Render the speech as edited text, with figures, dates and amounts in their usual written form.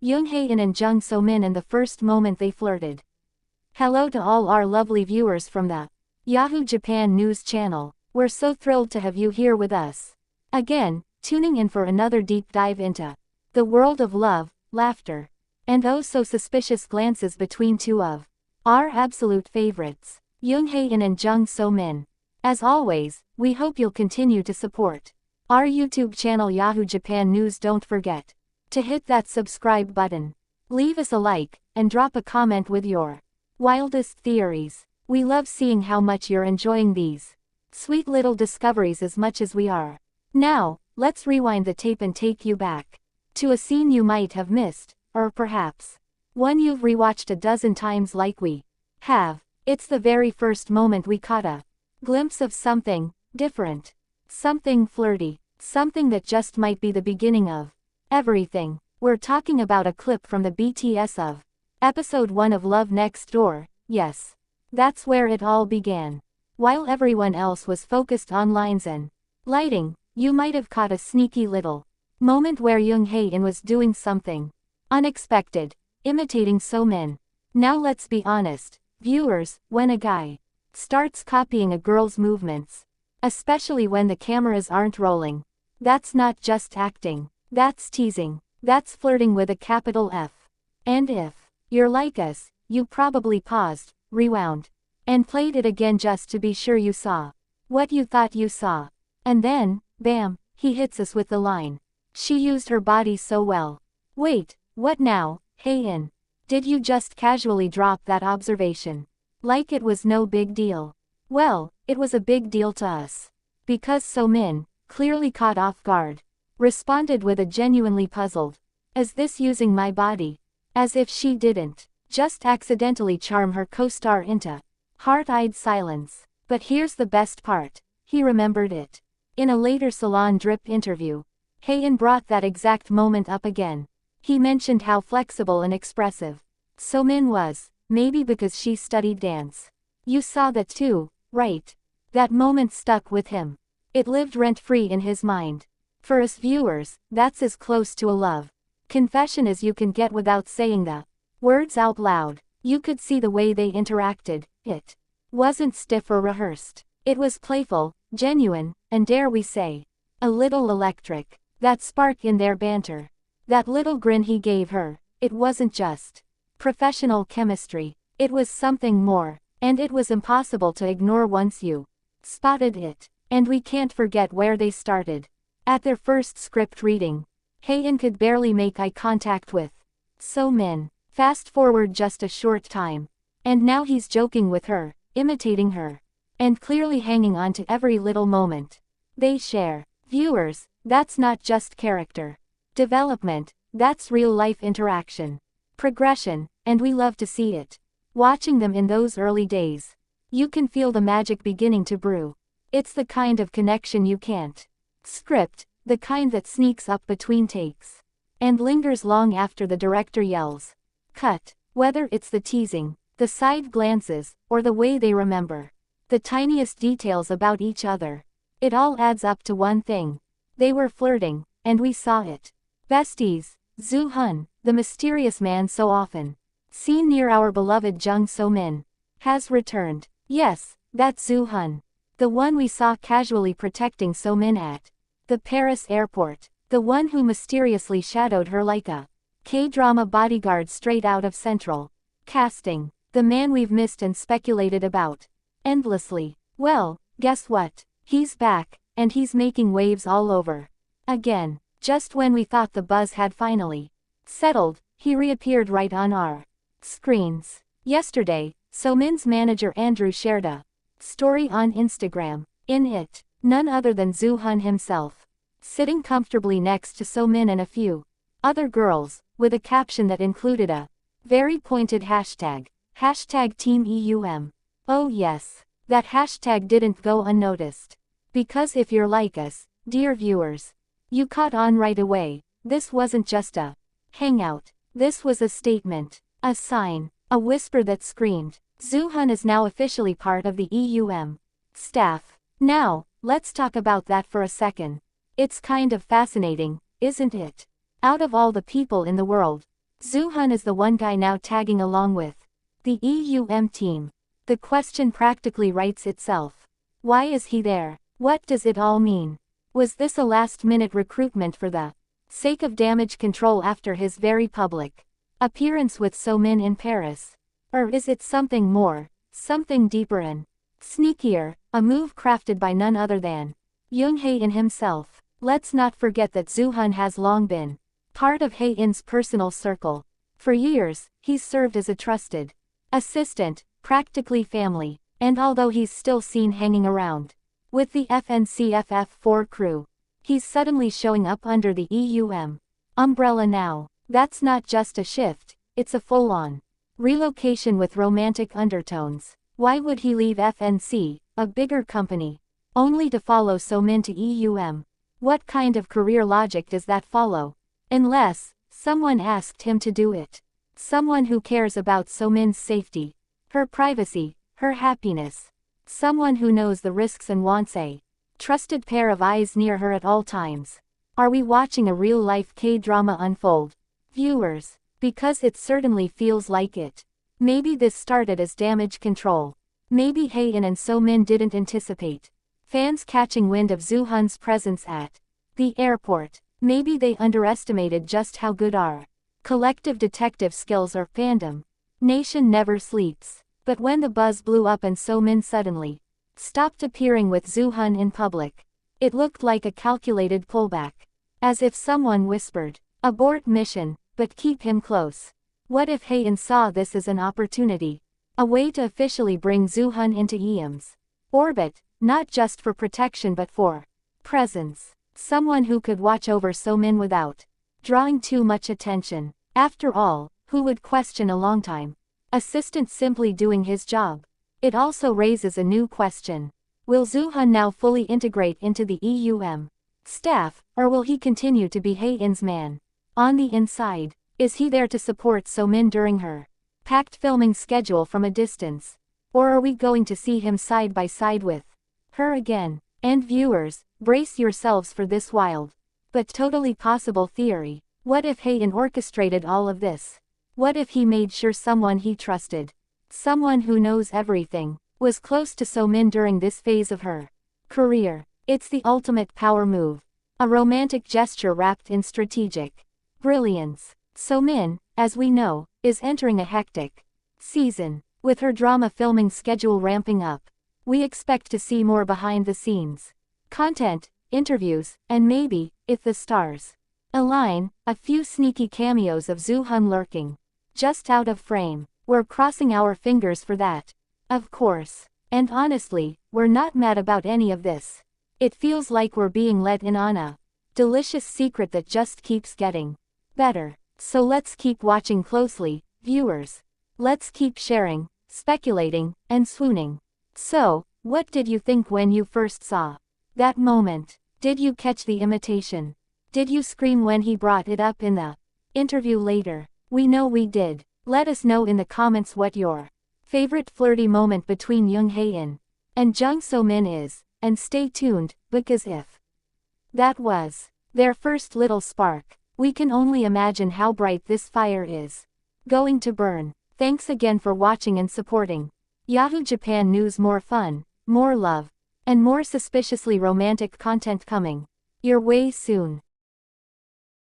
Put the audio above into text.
Jung Hae-in and Jung So-min in the first moment they flirted. Hello to all our lovely viewers from the Yahoo Japan News channel. We're so thrilled to have you here with us. Again, tuning in for another deep dive into the world of love, laughter, and oh so suspicious glances between two of our absolute favorites, Jung Hae-in and Jung So-min. As always, we hope you'll continue to support our YouTube channel Yahoo Japan News. Don't forget to hit that subscribe button, leave us a like, and drop a comment with your wildest theories. We love seeing how much you're enjoying these sweet little discoveries as much as we are. Now, let's rewind the tape and take you back to a scene you might have missed, or perhaps one you've rewatched a dozen times like we have. It's the very first moment we caught a glimpse of something different, something flirty, something that just might be the beginning of everything. We're talking about a clip from the BTS of Episode 1 of Love Next Door. Yes, that's where it all began. While everyone else was focused on lines and lighting, you might have caught a sneaky little moment where Jung Hae-in was doing something unexpected, imitating So-min. Now let's be honest, viewers, when a guy starts copying a girl's movements, especially when the cameras aren't rolling, that's not just acting, that's teasing, that's flirting with a capital F. And if you're like us, you probably paused, rewound, and played it again just to be sure you saw what you thought you saw. And then, bam, he hits us with the line, "She used her body so well." Wait, what now, Hae-in? Did you just casually drop that observation? Like it was no big deal. Well, it was a big deal to us. Because So-min, clearly caught off guard, responded with a genuinely puzzled, "Is this using my body?" As if she didn't just accidentally charm her co-star into heart-eyed silence. But here's the best part, he remembered it. In a later Salon Drip interview, Hae-in brought that exact moment up again. He mentioned how flexible and expressive So-min was, maybe because she studied dance. You saw that too, right? That moment stuck with him. It lived rent-free in his mind. For us viewers, that's as close to a love confession as you can get without saying the words out loud. You could see the way they interacted. It wasn't stiff or rehearsed. It was playful, genuine, and dare we say, a little electric. That spark in their banter, that little grin he gave her, it wasn't just professional chemistry. It was something more, and it was impossible to ignore once you spotted it. And we can't forget where they started. At their first script reading, Hae-in could barely make eye contact with So-min. Fast forward just a short time, and now he's joking with her, imitating her, and clearly hanging on to every little moment they share. Viewers, that's not just character development, that's real-life interaction, progression, and we love to see it. Watching them in those early days, you can feel the magic beginning to brew. It's the kind of connection you can't script, the kind that sneaks up between takes and lingers long after the director yells cut. Whether it's the teasing, the side glances, or the way they remember the tiniest details about each other, it all adds up to one thing. They were flirting, and we saw it. Besties, Zoo-hun, the mysterious man so often seen near our beloved Jung So-min, has returned. Yes, that's Zoo-hun, the one we saw casually protecting So-min at the Paris airport, the one who mysteriously shadowed her like a K-drama bodyguard straight out of Central Casting, the man we've missed and speculated about endlessly. Well, guess what? He's back, and he's making waves all over again. Just when we thought the buzz had finally settled, he reappeared right on our screens. Yesterday, So-min's manager Andrew shared a story on Instagram. In it, none other than Zoo-hun himself, sitting comfortably next to So-min and a few other girls, with a caption that included a very pointed hashtag, #TeamEUM. Oh yes, that hashtag didn't go unnoticed. Because if you're like us, dear viewers, you caught on right away. This wasn't just a hangout. This was a statement, a sign, a whisper that screamed, Zoo-hun is now officially part of the EUM staff. Now, let's talk about that for a second. It's kind of fascinating, isn't it? Out of all the people in the world, Soo-hun is the one guy now tagging along with the EUM team. The question practically writes itself. Why is he there? What does it all mean? Was this a last-minute recruitment for the sake of damage control after his very public appearance with So-min in Paris? Or is it something more, something deeper and sneakier, a move crafted by none other than Jung Hae-in himself? Let's not forget that Soo-hun has long been part of Hae-in's personal circle. For years, he's served as a trusted assistant, practically family, and although he's still seen hanging around with the FNCFF4 crew, he's suddenly showing up under the EUM umbrella now. That's not just a shift, it's a full-on relocation with romantic undertones. Why would he leave FNC, a bigger company, only to follow So-min to EUM? What kind of career logic does that follow? Unless someone asked him to do it. Someone who cares about So-min's safety, her privacy, her happiness. Someone who knows the risks and wants a trusted pair of eyes near her at all times. Are we watching a real-life K-drama unfold? Viewers, because it certainly feels like it. Maybe this started as damage control. Maybe Hae-in and So-min didn't anticipate fans catching wind of Soo-hun's presence at the airport. Maybe they underestimated just how good our collective detective skills or fandom nation never sleeps. But when the buzz blew up and So-min suddenly stopped appearing with Soo-hun in public, it looked like a calculated pullback. As if someone whispered, "Abort mission, but keep him close." What if Hae-in saw this as an opportunity? A way to officially bring Soo-hun into EUM's orbit, not just for protection but for presence. Someone who could watch over So-min without drawing too much attention. After all, who would question a longtime assistant simply doing his job? It also raises a new question. Will Soo-hun now fully integrate into the EUM staff, or will he continue to be Hae-in's man on the inside? Is he there to support So-min during her packed filming schedule from a distance? Or are we going to see him side by side with her again? And viewers, brace yourselves for this wild but totally possible theory. What if Hae-in orchestrated all of this? What if he made sure someone he trusted, someone who knows everything, was close to So-min during this phase of her career? It's the ultimate power move. A romantic gesture wrapped in strategic brilliance. So-min, as we know, is entering a hectic season. With her drama filming schedule ramping up, we expect to see more behind-the-scenes content, interviews, and maybe, if the stars align, a few sneaky cameos of Soo-hun lurking just out of frame. We're crossing our fingers for that, of course. And honestly, we're not mad about any of this. It feels like we're being let in on a delicious secret that just keeps getting better. So let's keep watching closely, viewers. Let's keep sharing, speculating, and swooning. So, what did you think when you first saw that moment? Did you catch the imitation? Did you scream when he brought it up in the interview later? We know we did. Let us know in the comments what your favorite flirty moment between Jung Hae-in and Jung So-min is, and stay tuned, because if that was their first little spark, we can only imagine how bright this fire is going to burn. Thanks again for watching and supporting Yahoo Japan News. More fun, more love, and more suspiciously romantic content coming your way soon.